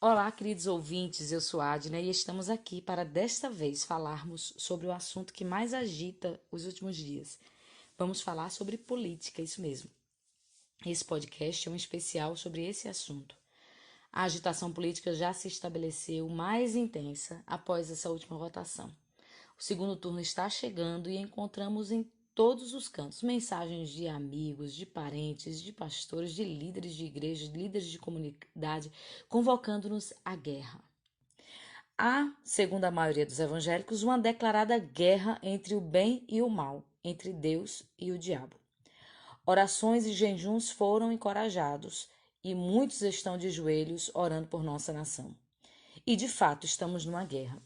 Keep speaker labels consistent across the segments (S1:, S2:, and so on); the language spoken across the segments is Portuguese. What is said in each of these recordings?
S1: Olá, queridos ouvintes, eu sou Adna e estamos aqui para desta vez falarmos sobre o assunto que mais agita os últimos dias. Vamos falar sobre política, isso mesmo. Esse podcast é um especial sobre esse assunto. A agitação política já se estabeleceu mais intensa após essa última votação. O segundo turno está chegando e encontramos em todos os cantos mensagens de amigos, de parentes, de pastores, de líderes de igreja, de líderes de comunidade, convocando-nos à guerra. Há, segundo a maioria dos evangélicos, uma declarada guerra entre o bem e o mal, entre Deus e o diabo. Orações e jejuns foram encorajados e muitos estão de joelhos orando por nossa nação. E de fato estamos numa guerra.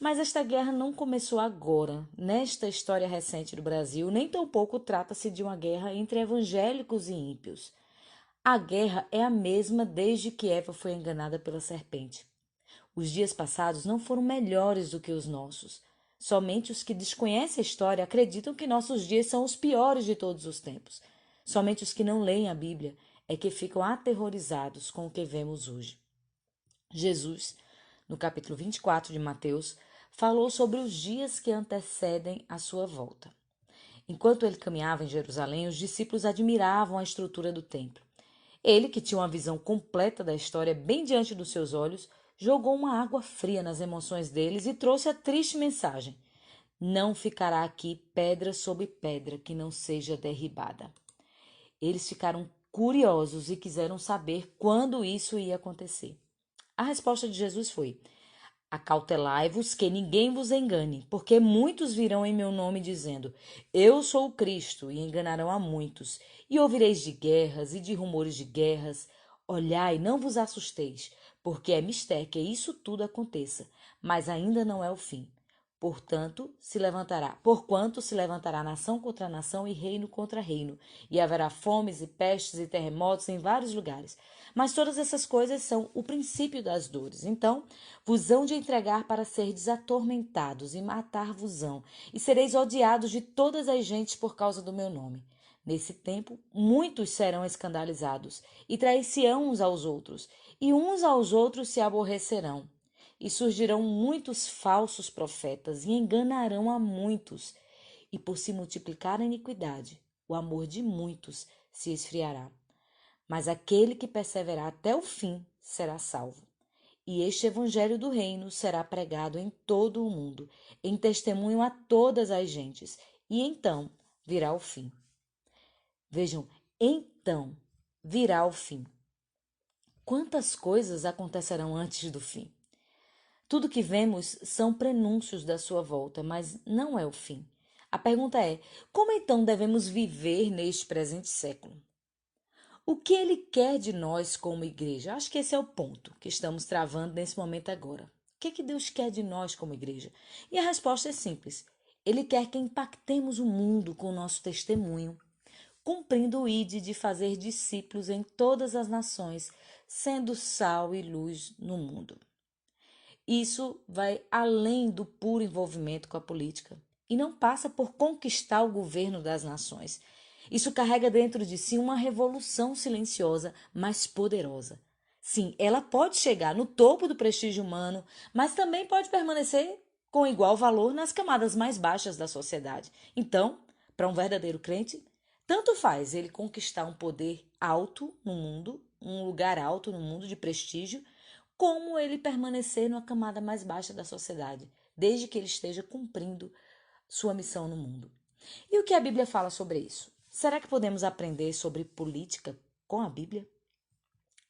S1: Mas esta guerra não começou agora, nesta história recente do Brasil, nem tampouco trata-se de uma guerra entre evangélicos e ímpios. A guerra é a mesma desde que Eva foi enganada pela serpente. Os dias passados não foram melhores do que os nossos. Somente os que desconhecem a história acreditam que nossos dias são os piores de todos os tempos. Somente os que não leem a Bíblia é que ficam aterrorizados com o que vemos hoje. Jesus, no capítulo 24 de Mateus, falou sobre os dias que antecedem a sua volta. Enquanto ele caminhava em Jerusalém, os discípulos admiravam a estrutura do templo. Ele, que tinha uma visão completa da história bem diante dos seus olhos, jogou uma água fria nas emoções deles e trouxe a triste mensagem: não ficará aqui pedra sobre pedra que não seja derribada. Eles ficaram curiosos e quiseram saber quando isso ia acontecer. A resposta de Jesus foi: acautelai-vos que ninguém vos engane, porque muitos virão em meu nome dizendo: eu sou o Cristo, e enganarão a muitos. E ouvireis de guerras e de rumores de guerras. Olhai, não vos assusteis, porque é mister que isso tudo aconteça, mas ainda não é o fim. Porquanto se levantará nação contra nação e reino contra reino, e haverá fomes e pestes e terremotos em vários lugares. Mas todas essas coisas são o princípio das dores. Então, vos hão de entregar para serdes atormentados e matar-vos-ão, e sereis odiados de todas as gentes por causa do meu nome. Nesse tempo, muitos serão escandalizados, e trair-se-ão uns aos outros, e uns aos outros se aborrecerão. E surgirão muitos falsos profetas, e enganarão a muitos. E por se multiplicar a iniquidade, o amor de muitos se esfriará. Mas aquele que perseverar até o fim será salvo. E este evangelho do reino será pregado em todo o mundo, em testemunho a todas as gentes, e então virá o fim. Vejam, então virá o fim. Quantas coisas acontecerão antes do fim? Tudo que vemos são prenúncios da sua volta, mas não é o fim. A pergunta é: como então devemos viver neste presente século? O que ele quer de nós como igreja? Acho que esse é o ponto que estamos travando nesse momento agora. O que é que Deus quer de nós como igreja? E a resposta é simples. Ele quer que impactemos o mundo com o nosso testemunho, cumprindo o ide de fazer discípulos em todas as nações, sendo sal e luz no mundo. Isso vai além do puro envolvimento com a política e não passa por conquistar o governo das nações. Isso carrega dentro de si uma revolução silenciosa, mas poderosa. Sim, ela pode chegar no topo do prestígio humano, mas também pode permanecer com igual valor nas camadas mais baixas da sociedade. Então, para um verdadeiro crente, tanto faz ele conquistar um poder alto no mundo, um lugar alto no mundo de prestígio, como ele permanecer numa camada mais baixa da sociedade, desde que ele esteja cumprindo sua missão no mundo. E o que a Bíblia fala sobre isso? Será que podemos aprender sobre política com a Bíblia?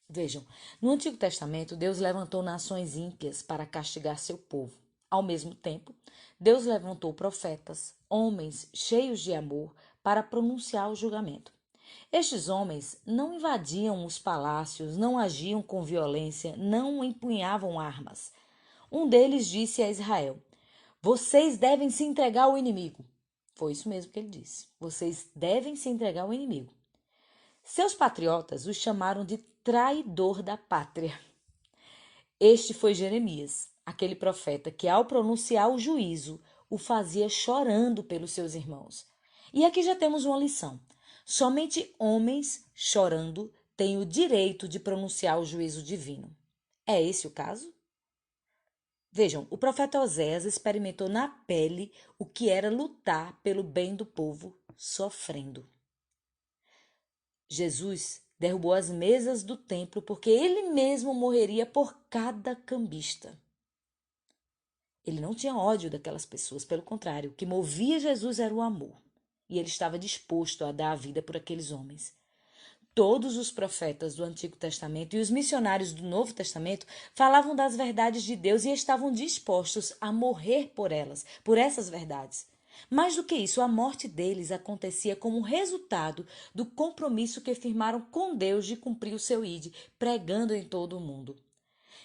S1: Vejam, no Antigo Testamento, Deus levantou nações ímpias para castigar seu povo. Ao mesmo tempo, Deus levantou profetas, homens cheios de amor, para pronunciar o julgamento. Estes homens não invadiam os palácios, não agiam com violência, não empunhavam armas. Um deles disse a Israel: vocês devem se entregar ao inimigo. Foi isso mesmo que ele disse. Vocês devem se entregar ao inimigo. Seus patriotas os chamaram de traidor da pátria. Este foi Jeremias, aquele profeta que, ao pronunciar o juízo, o fazia chorando pelos seus irmãos. E aqui já temos uma lição. Somente homens chorando têm o direito de pronunciar o juízo divino. É esse o caso? Vejam, o profeta Oséias experimentou na pele o que era lutar pelo bem do povo sofrendo. Jesus derrubou as mesas do templo porque ele mesmo morreria por cada cambista. Ele não tinha ódio daquelas pessoas, pelo contrário, o que movia Jesus era o amor. E ele estava disposto a dar a vida por aqueles homens. Todos os profetas do Antigo Testamento e os missionários do Novo Testamento falavam das verdades de Deus e estavam dispostos a morrer por elas, por essas verdades. Mais do que isso, a morte deles acontecia como resultado do compromisso que firmaram com Deus de cumprir o seu ide, pregando em todo o mundo.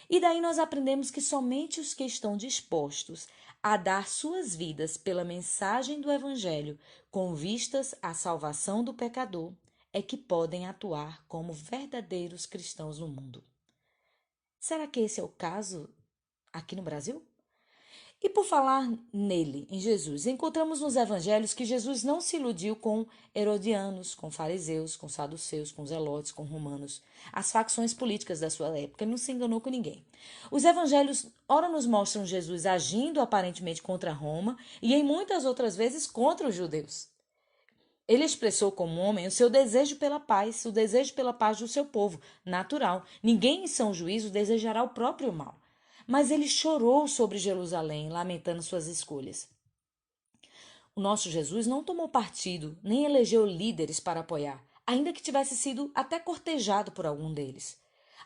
S1: E daí nós aprendemos que somente os que estão dispostos a dar suas vidas pela mensagem do Evangelho, com vistas à salvação do pecador, é que podem atuar como verdadeiros cristãos no mundo. Será que esse é o caso aqui no Brasil? E por falar nele, em Jesus, encontramos nos evangelhos que Jesus não se iludiu com herodianos, com fariseus, com saduceus, com zelotes, com romanos, as facções políticas da sua época. Ele não se enganou com ninguém. Os evangelhos, ora nos mostram Jesus agindo aparentemente contra Roma e em muitas outras vezes contra os judeus. Ele expressou como homem o seu desejo pela paz, o desejo pela paz do seu povo, natural. Ninguém em são juízo desejará o próprio mal. Mas ele chorou sobre Jerusalém, lamentando suas escolhas. O nosso Jesus não tomou partido, nem elegeu líderes para apoiar, ainda que tivesse sido até cortejado por algum deles.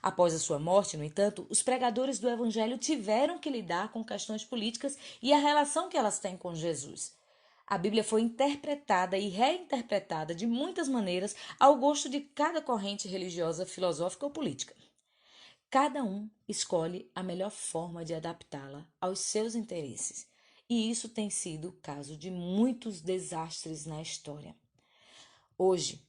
S1: Após a sua morte, no entanto, os pregadores do Evangelho tiveram que lidar com questões políticas e a relação que elas têm com Jesus. A Bíblia foi interpretada e reinterpretada de muitas maneiras ao gosto de cada corrente religiosa, filosófica ou política. Cada um escolhe a melhor forma de adaptá-la aos seus interesses, e isso tem sido o caso de muitos desastres na história. Hoje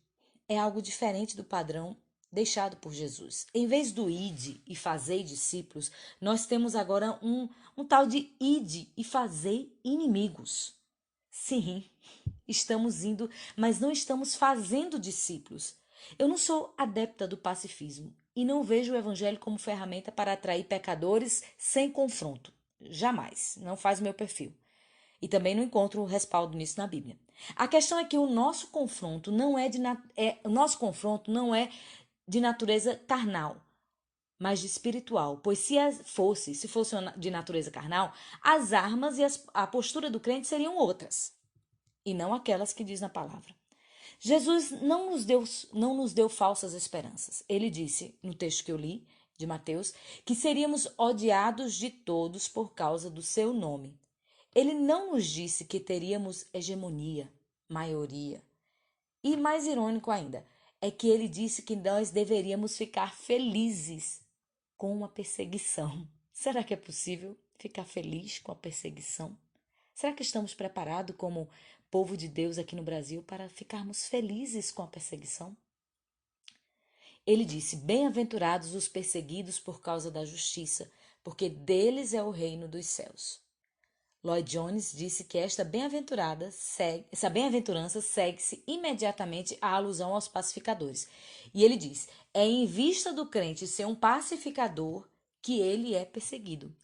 S1: é algo diferente do padrão deixado por Jesus. Em vez do ide e fazei discípulos, nós temos agora um tal de ide e fazei inimigos. Sim, estamos indo, mas não estamos fazendo discípulos. Eu não sou adepta do pacifismo e não vejo o evangelho como ferramenta para atrair pecadores sem confronto. Jamais. Não faz meu perfil. E também não encontro respaldo nisso na Bíblia. A questão é que o nosso confronto não é de natureza carnal, mas de espiritual, pois se fosse de natureza carnal, as armas e a postura do crente seriam outras, e não aquelas que diz na palavra. Jesus não nos deu falsas esperanças. Ele disse, no texto que eu li, de Mateus, que seríamos odiados de todos por causa do seu nome. Ele não nos disse que teríamos hegemonia, maioria. E mais irônico ainda, é que ele disse que nós deveríamos ficar felizes com uma perseguição. Será que é possível ficar feliz com a perseguição? Será que estamos preparados como povo de Deus aqui no Brasil para ficarmos felizes com a perseguição? Ele disse: bem-aventurados os perseguidos por causa da justiça, porque deles é o reino dos céus. Lloyd Jones disse que essa bem-aventurança segue-se imediatamente à alusão aos pacificadores. E ele diz: é em vista do crente ser um pacificador que ele é perseguido.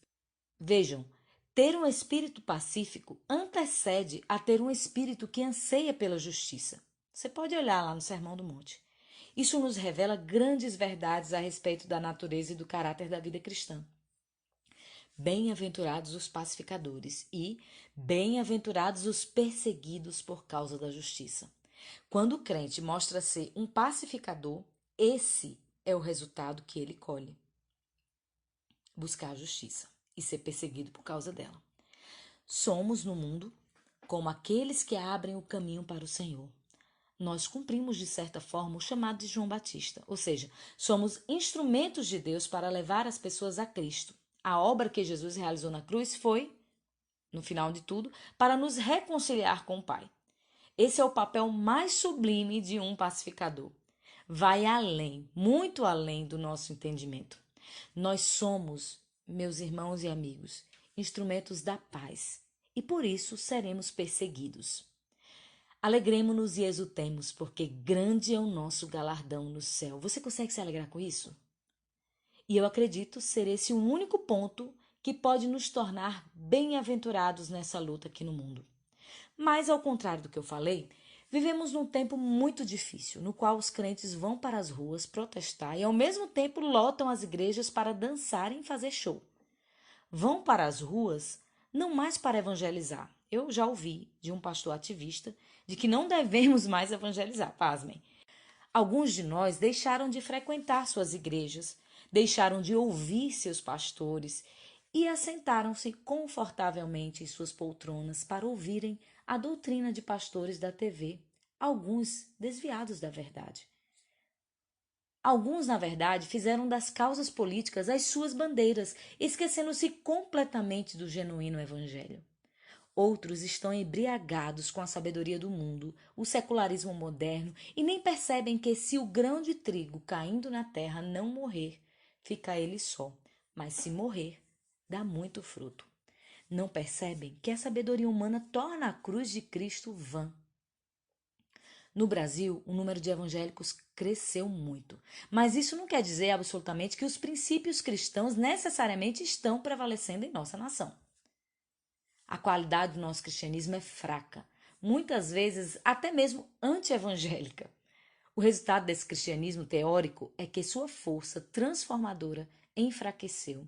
S1: Vejam, ter um espírito pacífico antecede a ter um espírito que anseia pela justiça. Você pode olhar lá no Sermão do Monte. Isso nos revela grandes verdades a respeito da natureza e do caráter da vida cristã. Bem-aventurados os pacificadores e bem-aventurados os perseguidos por causa da justiça. Quando o crente mostra ser um pacificador, esse é o resultado que ele colhe. Buscar a justiça e ser perseguido por causa dela. Somos no mundo como aqueles que abrem o caminho para o Senhor. Nós cumprimos, de certa forma, o chamado de João Batista, ou seja, somos instrumentos de Deus para levar as pessoas a Cristo. A obra que Jesus realizou na cruz foi, no final de tudo, para nos reconciliar com o Pai. Esse é o papel mais sublime de um pacificador. Vai além, muito além do nosso entendimento. Nós somos, meus irmãos e amigos, instrumentos da paz e por isso seremos perseguidos. Alegremo-nos e exultemos, porque grande é o nosso galardão no céu. Você consegue se alegrar com isso? E eu acredito ser esse o único ponto que pode nos tornar bem-aventurados nessa luta aqui no mundo. Mas, ao contrário do que eu falei, vivemos num tempo muito difícil, no qual os crentes vão para as ruas protestar e, ao mesmo tempo, lotam as igrejas para dançarem e fazer show. Vão para as ruas não mais para evangelizar. Eu já ouvi de um pastor ativista de que não devemos mais evangelizar, pasmem. Alguns de nós deixaram de frequentar suas igrejas, deixaram de ouvir seus pastores e assentaram-se confortavelmente em suas poltronas para ouvirem a doutrina de pastores da TV, alguns desviados da verdade. Alguns, na verdade, fizeram das causas políticas as suas bandeiras, esquecendo-se completamente do genuíno evangelho. Outros estão embriagados com a sabedoria do mundo, o secularismo moderno, e nem percebem que se o grão de trigo caindo na terra não morrer, fica ele só, mas se morrer, dá muito fruto. Não percebem que a sabedoria humana torna a cruz de Cristo vã. No Brasil, o número de evangélicos cresceu muito, mas isso não quer dizer absolutamente que os princípios cristãos necessariamente estão prevalecendo em nossa nação. A qualidade do nosso cristianismo é fraca, muitas vezes até mesmo anti-evangélica. O resultado desse cristianismo teórico é que sua força transformadora enfraqueceu,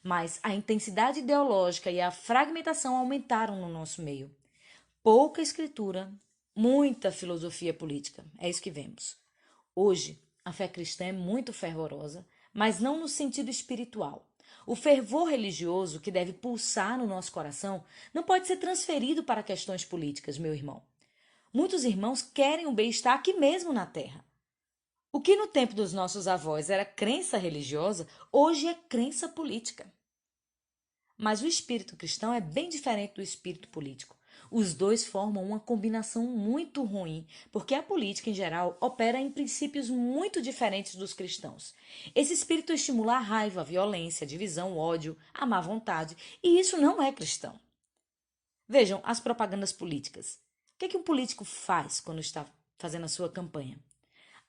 S1: mas a intensidade ideológica e a fragmentação aumentaram no nosso meio. Pouca escritura, muita filosofia política, é isso que vemos. Hoje, a fé cristã é muito fervorosa, mas não no sentido espiritual. O fervor religioso que deve pulsar no nosso coração não pode ser transferido para questões políticas, meu irmão. Muitos irmãos querem o bem-estar aqui mesmo na terra. O que no tempo dos nossos avós era crença religiosa, hoje é crença política. Mas o espírito cristão é bem diferente do espírito político. Os dois formam uma combinação muito ruim, porque a política, em geral, opera em princípios muito diferentes dos cristãos. Esse espírito estimula a raiva, a violência, a divisão, o ódio, a má vontade, e isso não é cristão. Vejam as propagandas políticas. O que é que um político faz quando está fazendo a sua campanha?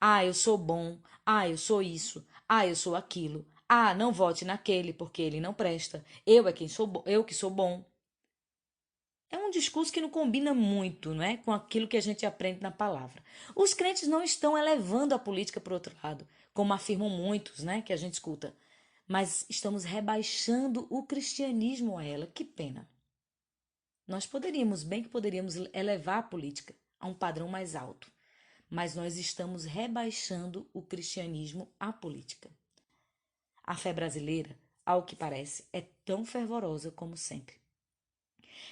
S1: Ah, eu sou bom. Ah, eu sou isso. Ah, eu sou aquilo. Ah, não vote naquele porque ele não presta. Eu que sou bom. É um discurso que não combina muito, não é, com aquilo que a gente aprende na palavra. Os crentes não estão elevando a política para o outro lado, como afirmam muitos, né, que a gente escuta, mas estamos rebaixando o cristianismo a ela. Que pena. Nós poderíamos elevar a política a um padrão mais alto, mas nós estamos rebaixando o cristianismo à política. A fé brasileira, ao que parece, é tão fervorosa como sempre.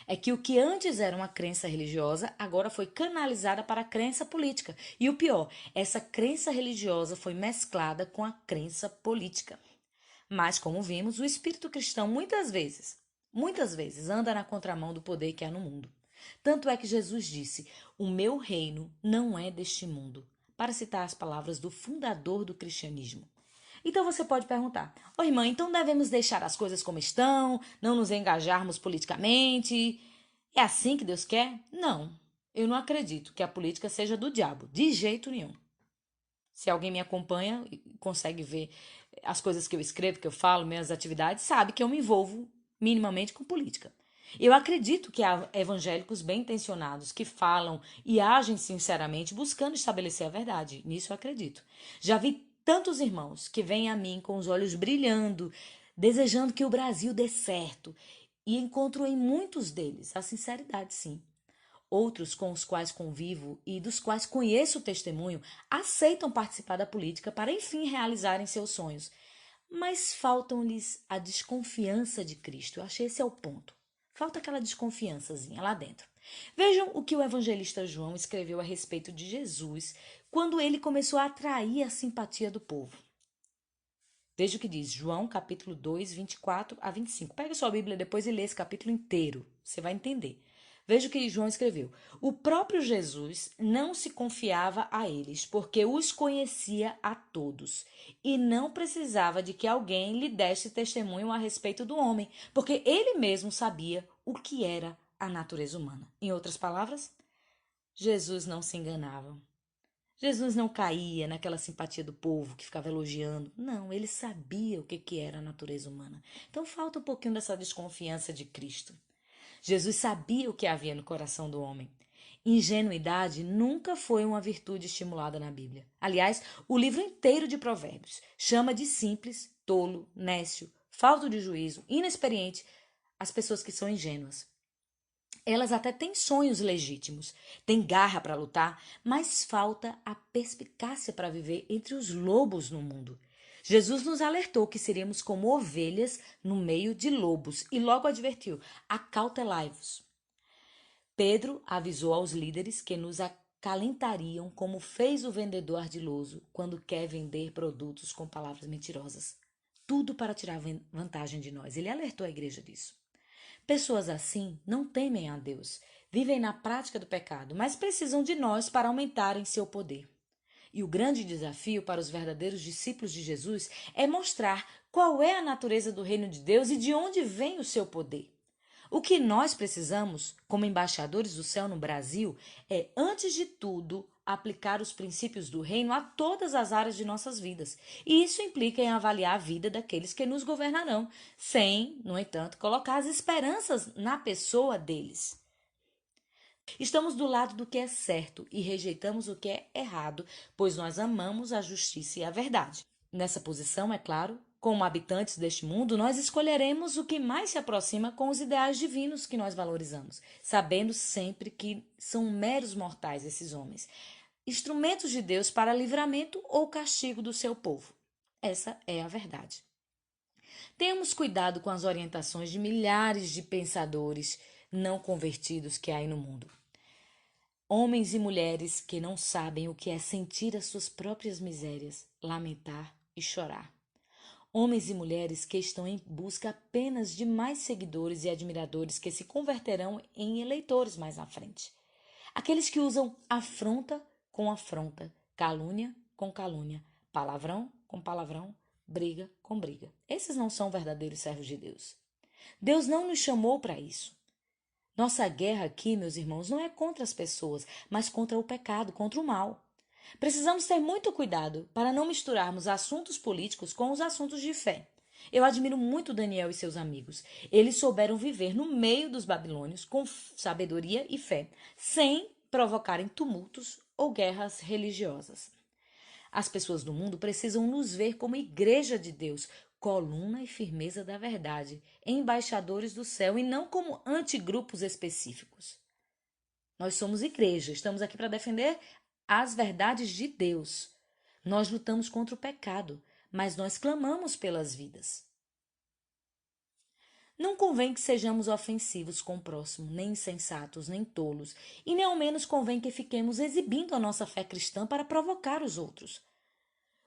S1: É que o que antes era uma crença religiosa, agora foi canalizada para a crença política. E o pior, essa crença religiosa foi mesclada com a crença política. Mas, como vimos, o espírito cristão muitas vezes, anda na contramão do poder que há no mundo. Tanto é que Jesus disse: "O meu reino não é deste mundo", para citar as palavras do fundador do cristianismo. Então você pode perguntar: "Ô irmã, então devemos deixar as coisas como estão, não nos engajarmos politicamente? É assim que Deus quer?" Não, eu não acredito que a política seja do diabo, de jeito nenhum. Se alguém me acompanha e consegue ver as coisas que eu escrevo, que eu falo, minhas atividades, sabe que eu me envolvo minimamente com política. Eu acredito que há evangélicos bem intencionados que falam e agem sinceramente buscando estabelecer a verdade. Nisso eu acredito. Já vi tantos irmãos que vêm a mim com os olhos brilhando, desejando que o Brasil dê certo, e encontro em muitos deles a sinceridade, sim. Outros com os quais convivo e dos quais conheço o testemunho aceitam participar da política para enfim realizarem seus sonhos, mas faltam-lhes a desconfiança de Cristo. Eu achei esse é o ponto. Falta aquela desconfiançazinha lá dentro. Vejam o que o evangelista João escreveu a respeito de Jesus quando ele começou a atrair a simpatia do povo. Veja o que diz João, capítulo 2, 24 a 25. Pega sua Bíblia depois e lê esse capítulo inteiro. Você vai entender. Veja o que João escreveu. O próprio Jesus não se confiava a eles, porque os conhecia a todos, e não precisava de que alguém lhe desse testemunho a respeito do homem, porque ele mesmo sabia o que era a natureza humana. Em outras palavras, Jesus não se enganava. Jesus não caía naquela simpatia do povo que ficava elogiando. Não, ele sabia o que era a natureza humana. Então falta um pouquinho dessa desconfiança de Cristo. Jesus sabia o que havia no coração do homem. Ingenuidade nunca foi uma virtude estimulada na Bíblia. Aliás, o livro inteiro de Provérbios chama de simples, tolo, nécio, falto de juízo, inexperiente as pessoas que são ingênuas. Elas até têm sonhos legítimos, têm garra para lutar, mas falta a perspicácia para viver entre os lobos no mundo. Jesus nos alertou que seríamos como ovelhas no meio de lobos e logo advertiu: acautelai-vos. Pedro avisou aos líderes que nos acalentariam como fez o vendedor ardiloso quando quer vender produtos com palavras mentirosas. Tudo para tirar vantagem de nós. Ele alertou a igreja disso. Pessoas assim não temem a Deus, vivem na prática do pecado, mas precisam de nós para aumentarem seu poder. E o grande desafio para os verdadeiros discípulos de Jesus é mostrar qual é a natureza do reino de Deus e de onde vem o seu poder. O que nós precisamos, como embaixadores do céu no Brasil, é, antes de tudo, aplicar os princípios do reino a todas as áreas de nossas vidas. E isso implica em avaliar a vida daqueles que nos governarão, sem, no entanto, colocar as esperanças na pessoa deles. Estamos do lado do que é certo e rejeitamos o que é errado, pois nós amamos a justiça e a verdade. Nessa posição, é claro, como habitantes deste mundo, nós escolheremos o que mais se aproxima com os ideais divinos que nós valorizamos, sabendo sempre que são meros mortais esses homens, instrumentos de Deus para livramento ou castigo do seu povo. Essa é a verdade. Tenhamos cuidado com as orientações de milhares de pensadores não convertidos que há aí no mundo. Homens e mulheres que não sabem o que é sentir as suas próprias misérias, lamentar e chorar. Homens e mulheres que estão em busca apenas de mais seguidores e admiradores que se converterão em eleitores mais na frente. Aqueles que usam afronta com afronta, calúnia com calúnia, palavrão com palavrão, briga com briga. Esses não são verdadeiros servos de Deus. Deus não nos chamou para isso. Nossa guerra aqui, meus irmãos, não é contra as pessoas, mas contra o pecado, contra o mal. Precisamos ter muito cuidado para não misturarmos assuntos políticos com os assuntos de fé. Eu admiro muito Daniel e seus amigos. Eles souberam viver no meio dos babilônios com sabedoria e fé, sem provocarem tumultos ou guerras religiosas. As pessoas do mundo precisam nos ver como igreja de Deus, coluna e firmeza da verdade, embaixadores do céu e não como antigrupos específicos. Nós somos igreja, estamos aqui para defender as verdades de Deus. Nós lutamos contra o pecado, mas nós clamamos pelas vidas. Não convém que sejamos ofensivos com o próximo, nem insensatos, nem tolos, e nem ao menos convém que fiquemos exibindo a nossa fé cristã para provocar os outros.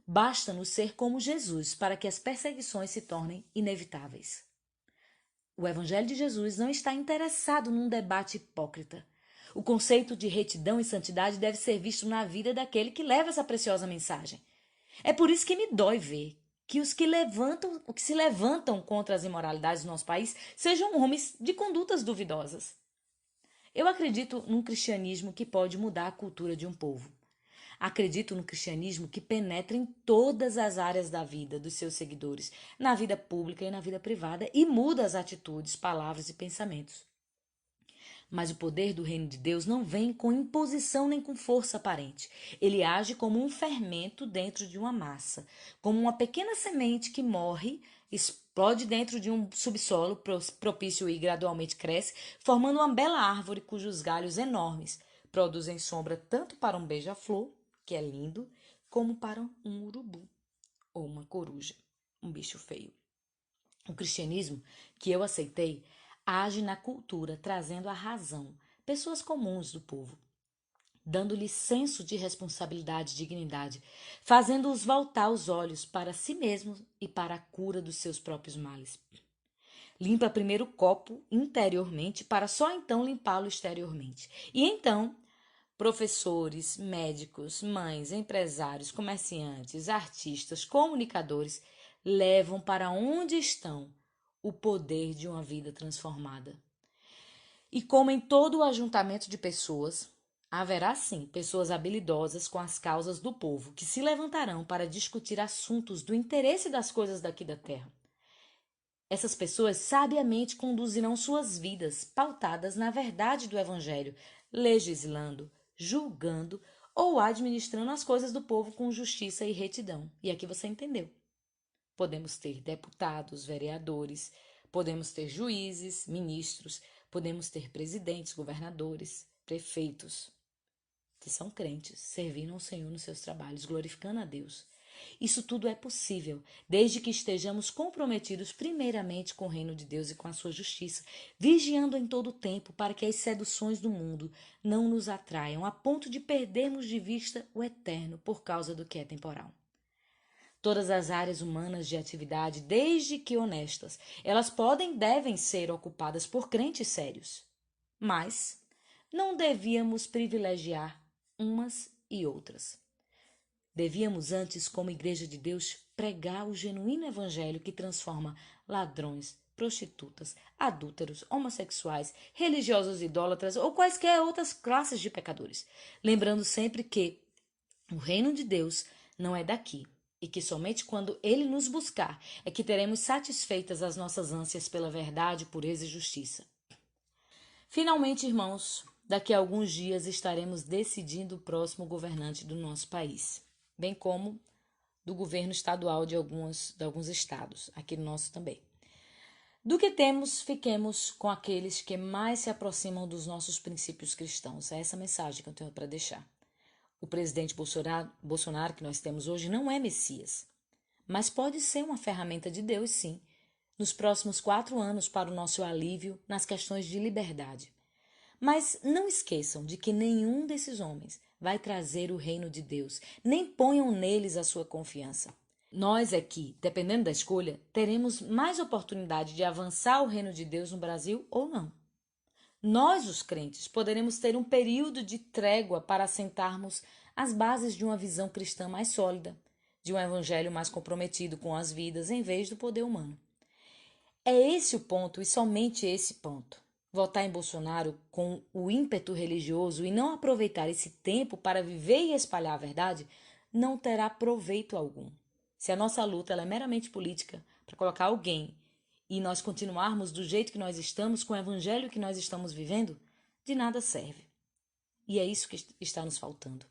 S1: Basta-nos ser como Jesus para que as perseguições se tornem inevitáveis. O Evangelho de Jesus não está interessado num debate hipócrita. O conceito de retidão e santidade deve ser visto na vida daquele que leva essa preciosa mensagem. É por isso que me dói ver que os que se levantam contra as imoralidades do nosso país sejam homens de condutas duvidosas. Eu acredito num cristianismo que pode mudar a cultura de um povo. Acredito no cristianismo que penetra em todas as áreas da vida dos seus seguidores, na vida pública e na vida privada, e muda as atitudes, palavras e pensamentos. Mas o poder do reino de Deus não vem com imposição nem com força aparente. Ele age como um fermento dentro de uma massa, como uma pequena semente que morre, explode dentro de um subsolo propício e gradualmente cresce, formando uma bela árvore cujos galhos enormes produzem sombra tanto para um beija-flor, que é lindo, como para um urubu ou uma coruja, um bicho feio. O cristianismo que eu aceitei age na cultura, trazendo a razão, pessoas comuns do povo, dando-lhes senso de responsabilidade e dignidade, fazendo-os voltar os olhos para si mesmos e para a cura dos seus próprios males. Limpa primeiro o copo interiormente, para só então limpá-lo exteriormente. E então, professores, médicos, mães, empresários, comerciantes, artistas, comunicadores levam para onde estão o poder de uma vida transformada. E como em todo o ajuntamento de pessoas, Haverá sim pessoas habilidosas com as causas do povo que se levantarão para discutir assuntos do interesse das coisas daqui da terra. Essas pessoas sabiamente conduzirão suas vidas pautadas na verdade do Evangelho, legislando, julgando ou administrando as coisas do povo com justiça e retidão. E aqui você entendeu. Podemos ter deputados, vereadores, podemos ter juízes, ministros, podemos ter presidentes, governadores, prefeitos, que são crentes, servindo ao Senhor nos seus trabalhos, glorificando a Deus. Isso tudo é possível, desde que estejamos comprometidos primeiramente com o reino de Deus e com a sua justiça, vigiando em todo o tempo para que as seduções do mundo não nos atraiam a ponto de perdermos de vista o eterno por causa do que é temporal. Todas as áreas humanas de atividade, desde que honestas, elas podem e devem ser ocupadas por crentes sérios. Mas não devíamos privilegiar umas e outras. Devíamos antes, como Igreja de Deus, pregar o genuíno evangelho que transforma ladrões, prostitutas, adúlteros, homossexuais, religiosos idólatras ou quaisquer outras classes de pecadores, lembrando sempre que o reino de Deus não é daqui e que somente quando ele nos buscar é que teremos satisfeitas as nossas ânsias pela verdade, pureza e justiça. Finalmente, irmãos, daqui a alguns dias estaremos decidindo o próximo governante do nosso país, bem como do governo estadual de alguns estados, aqui no nosso também. Do que temos, fiquemos com aqueles que mais se aproximam dos nossos princípios cristãos. É essa mensagem que eu tenho para deixar. O presidente Bolsonaro que nós temos hoje não é Messias, mas pode ser uma ferramenta de Deus, sim, nos próximos 4 anos para o nosso alívio nas questões de liberdade. Mas não esqueçam de que nenhum desses homens vai trazer o reino de Deus, nem ponham neles a sua confiança. Nós aqui, dependendo da escolha, teremos mais oportunidade de avançar o reino de Deus no Brasil ou não. Nós, os crentes, poderemos ter um período de trégua para assentarmos as bases de uma visão cristã mais sólida, de um evangelho mais comprometido com as vidas em vez do poder humano. É esse o ponto e somente esse ponto. Votar em Bolsonaro com o ímpeto religioso e não aproveitar esse tempo para viver e espalhar a verdade não terá proveito algum. Se a nossa luta ela é meramente política, para colocar alguém e nós continuarmos do jeito que nós estamos, com o evangelho que nós estamos vivendo, de nada serve. E é isso que está nos faltando.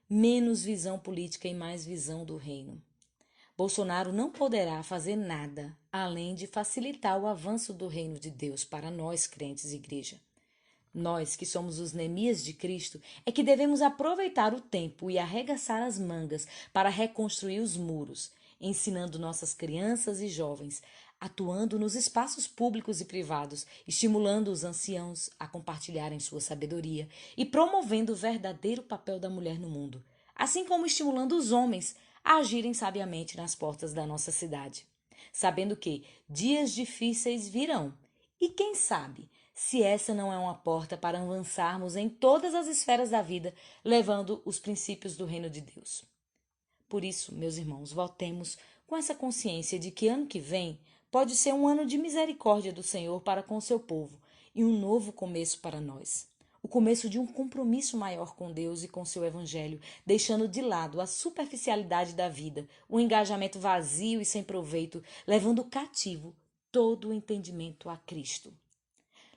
S1: Menos visão política e mais visão do reino. Bolsonaro não poderá fazer nada além de facilitar o avanço do reino de Deus para nós, crentes e igreja. Nós, que somos os Neemias de Cristo, é que devemos aproveitar o tempo e arregaçar as mangas para reconstruir os muros, ensinando nossas crianças e jovens, atuando nos espaços públicos e privados, estimulando os anciãos a compartilharem sua sabedoria e promovendo o verdadeiro papel da mulher no mundo, assim como estimulando os homens a agirem sabiamente nas portas da nossa cidade, sabendo que dias difíceis virão e quem sabe se essa não é uma porta para avançarmos em todas as esferas da vida, levando os princípios do reino de Deus. Por isso, meus irmãos, voltemos com essa consciência de que ano que vem pode ser um ano de misericórdia do Senhor para com o seu povo e um novo começo para nós. O começo de um compromisso maior com Deus e com seu evangelho, deixando de lado a superficialidade da vida, o engajamento vazio e sem proveito, levando cativo todo o entendimento a Cristo.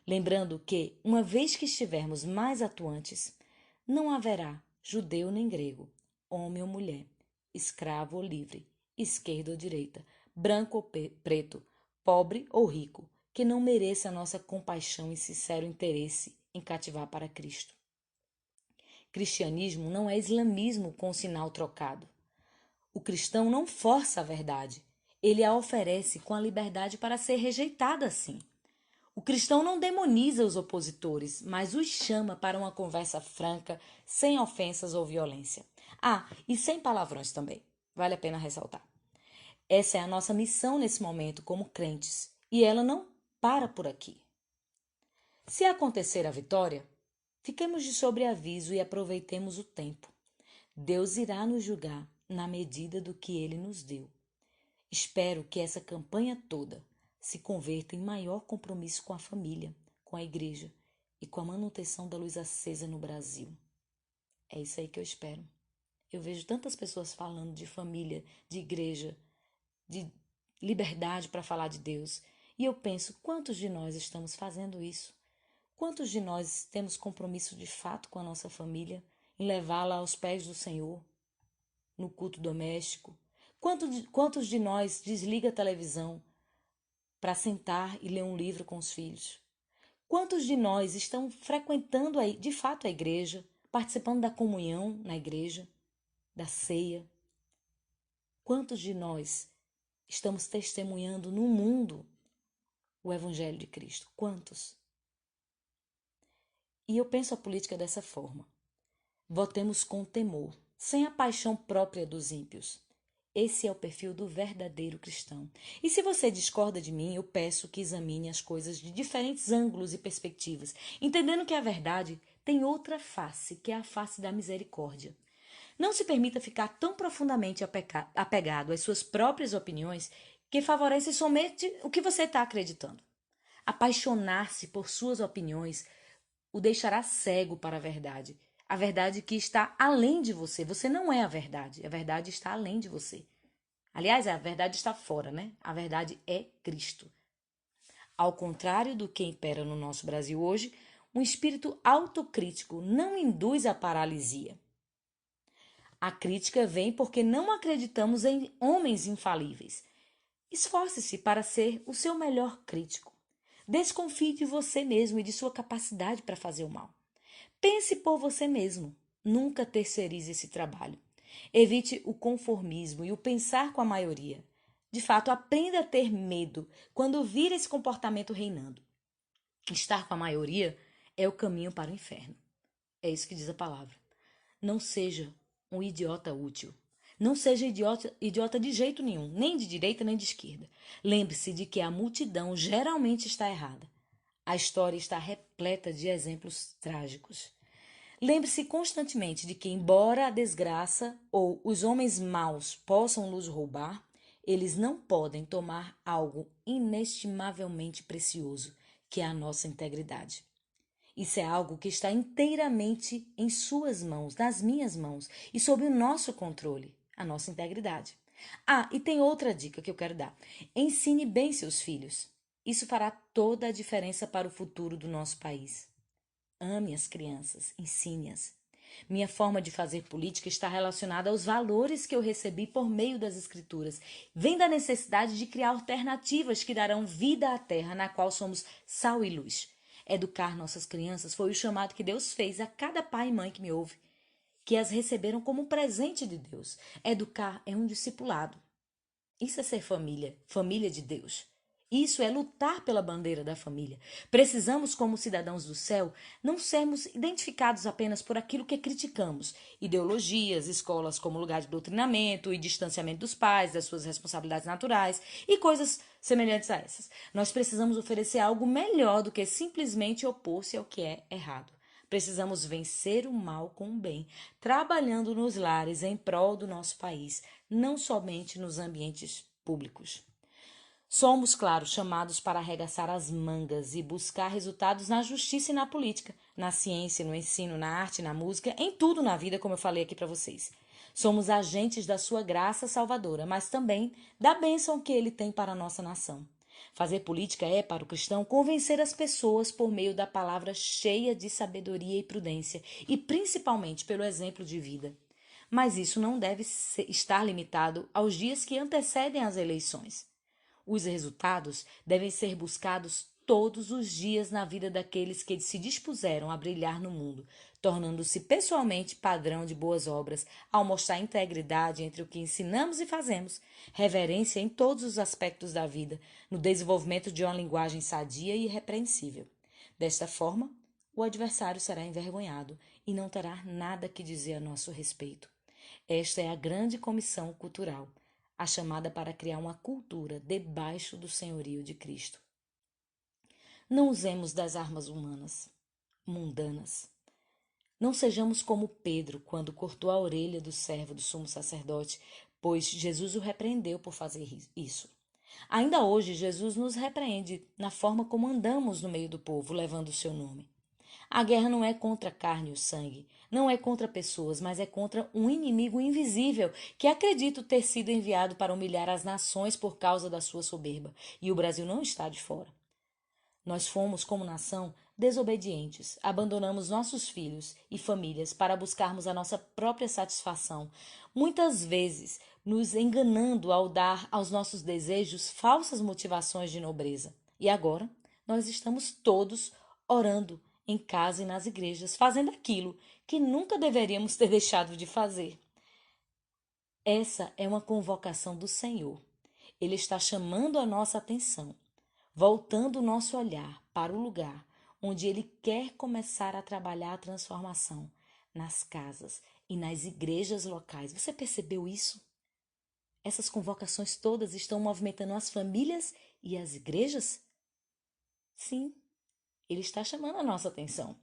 S1: Lembrando que, uma vez que estivermos mais atuantes, não haverá judeu nem grego, homem ou mulher, escravo ou livre, esquerda ou direita, branco ou preto, pobre ou rico, que não mereça a nossa compaixão e sincero interesse em cativar para Cristo. Cristianismo não é islamismo com o sinal trocado. O cristão não força a verdade, ele a oferece com a liberdade para ser rejeitada assim. O cristão não demoniza os opositores, mas os chama para uma conversa franca, sem ofensas ou violência. E sem palavrões também. Vale a pena ressaltar. Essa é a nossa missão nesse momento como crentes, e ela não para por aqui. Se acontecer a vitória, fiquemos de sobreaviso e aproveitemos o tempo. Deus irá nos julgar na medida do que ele nos deu. Espero que essa campanha toda se converta em maior compromisso com a família, com a igreja e com a manutenção da luz acesa no Brasil. É isso aí que eu espero. Eu vejo tantas pessoas falando de família, de igreja, de liberdade para falar de Deus. E eu penso, quantos de nós estamos fazendo isso? Quantos de nós temos compromisso de fato com a nossa família, em levá-la aos pés do Senhor, no culto doméstico? Quantos de nós desliga a televisão para sentar e ler um livro com os filhos? Quantos de nós estão frequentando de fato a igreja, participando da comunhão na igreja, da ceia? Quantos de nós estamos testemunhando no mundo o Evangelho de Cristo? Quantos? E eu penso a política dessa forma. Votemos com temor, sem a paixão própria dos ímpios. Esse é o perfil do verdadeiro cristão. E se você discorda de mim, eu peço que examine as coisas de diferentes ângulos e perspectivas, entendendo que a verdade tem outra face, que é a face da misericórdia. Não se permita ficar tão profundamente apegado às suas próprias opiniões que favorecem somente o que você está acreditando. Apaixonar-se por suas opiniões o deixará cego para a verdade que está além de você. Você não é a verdade está além de você. Aliás, a verdade está fora, né? A verdade é Cristo. Ao contrário do que impera no nosso Brasil hoje, um espírito autocrítico não induz a paralisia. A crítica vem porque não acreditamos em homens infalíveis. Esforce-se para ser o seu melhor crítico. Desconfie de você mesmo e de sua capacidade para fazer o mal. Pense por você mesmo. Nunca terceirize esse trabalho. Evite o conformismo e o pensar com a maioria. De fato, aprenda a ter medo quando vir esse comportamento reinando. Estar com a maioria é o caminho para o inferno. É isso que diz a palavra. Não seja um idiota útil. Não seja idiota de jeito nenhum, nem de direita nem de esquerda. Lembre-se de que a multidão geralmente está errada. A história está repleta de exemplos trágicos. Lembre-se constantemente de que, embora a desgraça ou os homens maus possam nos roubar, eles não podem tomar algo inestimavelmente precioso, que é a nossa integridade. Isso é algo que está inteiramente em suas mãos, nas minhas mãos e sob o nosso controle, a nossa integridade. Ah, e tem outra dica que eu quero dar. Ensine bem seus filhos. Isso fará toda a diferença para o futuro do nosso país. Ame as crianças, ensine-as. Minha forma de fazer política está relacionada aos valores que eu recebi por meio das escrituras. Vem da necessidade de criar alternativas que darão vida à terra na qual somos sal e luz. Educar nossas crianças foi o chamado que Deus fez a cada pai e mãe que me ouve, que as receberam como um presente de Deus. Educar é um discipulado. Isso é ser família, família de Deus. Isso é lutar pela bandeira da família. Precisamos, como cidadãos do céu, não sermos identificados apenas por aquilo que criticamos. Ideologias, escolas como lugar de doutrinamento e distanciamento dos pais, das suas responsabilidades naturais e coisas semelhantes a essas. Nós precisamos oferecer algo melhor do que simplesmente opor-se ao que é errado. Precisamos vencer o mal com o bem, trabalhando nos lares em prol do nosso país, não somente nos ambientes públicos. Somos, claro, chamados para arregaçar as mangas e buscar resultados na justiça e na política, na ciência, no ensino, na arte, na música, em tudo na vida, como eu falei aqui para vocês. Somos agentes da sua graça salvadora, mas também da bênção que ele tem para a nossa nação. Fazer política é, para o cristão, convencer as pessoas por meio da palavra cheia de sabedoria e prudência, e principalmente pelo exemplo de vida. Mas isso não deve estar limitado aos dias que antecedem as eleições. Os resultados devem ser buscados todos os dias na vida daqueles que se dispuseram a brilhar no mundo, tornando-se pessoalmente padrão de boas obras, ao mostrar integridade entre o que ensinamos e fazemos, reverência em todos os aspectos da vida, no desenvolvimento de uma linguagem sadia e irrepreensível. Desta forma, o adversário será envergonhado e não terá nada que dizer a nosso respeito. Esta é a grande comissão cultural, a chamada para criar uma cultura debaixo do senhorio de Cristo. Não usemos das armas humanas, mundanas. Não sejamos como Pedro, quando cortou a orelha do servo do sumo sacerdote, pois Jesus o repreendeu por fazer isso. Ainda hoje, Jesus nos repreende na forma como andamos no meio do povo, levando o seu nome. A guerra não é contra a carne e o sangue, não é contra pessoas, mas é contra um inimigo invisível que acredito ter sido enviado para humilhar as nações por causa da sua soberba. E o Brasil não está de fora. Nós fomos, como nação, desobedientes, abandonamos nossos filhos e famílias para buscarmos a nossa própria satisfação, muitas vezes nos enganando ao dar aos nossos desejos falsas motivações de nobreza. E agora, nós estamos todos orando em casa e nas igrejas, fazendo aquilo que nunca deveríamos ter deixado de fazer. Essa é uma convocação do Senhor. Ele está chamando a nossa atenção, voltando o nosso olhar para o lugar onde Ele quer começar a trabalhar a transformação, nas casas e nas igrejas locais. Você percebeu isso? Essas convocações todas estão movimentando as famílias e as igrejas? Sim, Ele está chamando a nossa atenção.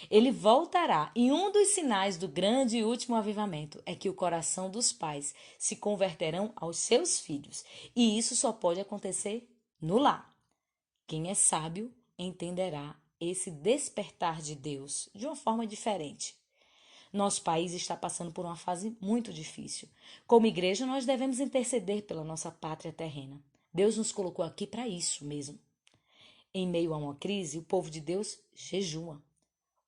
S1: Ele voltará, e um dos sinais do grande e último avivamento é que o coração dos pais se converterão aos seus filhos, e isso só pode acontecer no lar. Quem é sábio entenderá esse despertar de Deus de uma forma diferente. Nosso país está passando por uma fase muito difícil. Como igreja, nós devemos interceder pela nossa pátria terrena. Deus nos colocou aqui para isso mesmo. Em meio a uma crise, o povo de Deus jejua.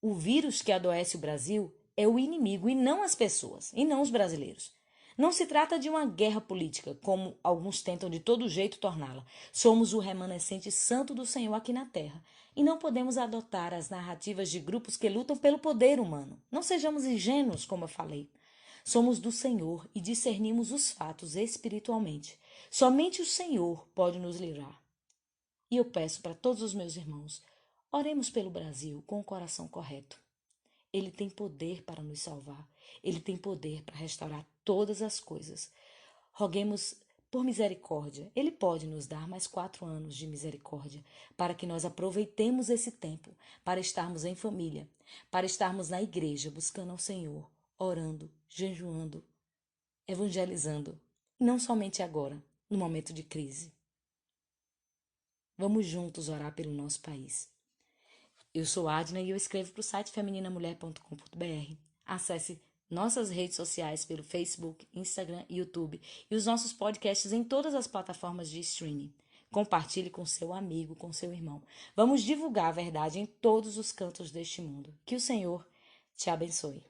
S1: O vírus que adoece o Brasil é o inimigo e não as pessoas, e não os brasileiros. Não se trata de uma guerra política, como alguns tentam de todo jeito torná-la. Somos o remanescente santo do Senhor aqui na terra. E não podemos adotar as narrativas de grupos que lutam pelo poder humano. Não sejamos ingênuos, como eu falei. Somos do Senhor e discernimos os fatos espiritualmente. Somente o Senhor pode nos livrar. E eu peço para todos os meus irmãos, oremos pelo Brasil com o coração correto. Ele tem poder para nos salvar. Ele tem poder para restaurar todas as coisas. Roguemos por misericórdia. Ele pode nos dar mais 4 anos de misericórdia para que nós aproveitemos esse tempo para estarmos em família, para estarmos na igreja buscando ao Senhor, orando, jejuando, evangelizando. Não somente agora, no momento de crise. Vamos juntos orar pelo nosso país. Eu sou Adna e eu escrevo para o site femininamulher.com.br. Acesse nossas redes sociais pelo Facebook, Instagram e YouTube e os nossos podcasts em todas as plataformas de streaming. Compartilhe com seu amigo, com seu irmão. Vamos divulgar a verdade em todos os cantos deste mundo. Que o Senhor te abençoe.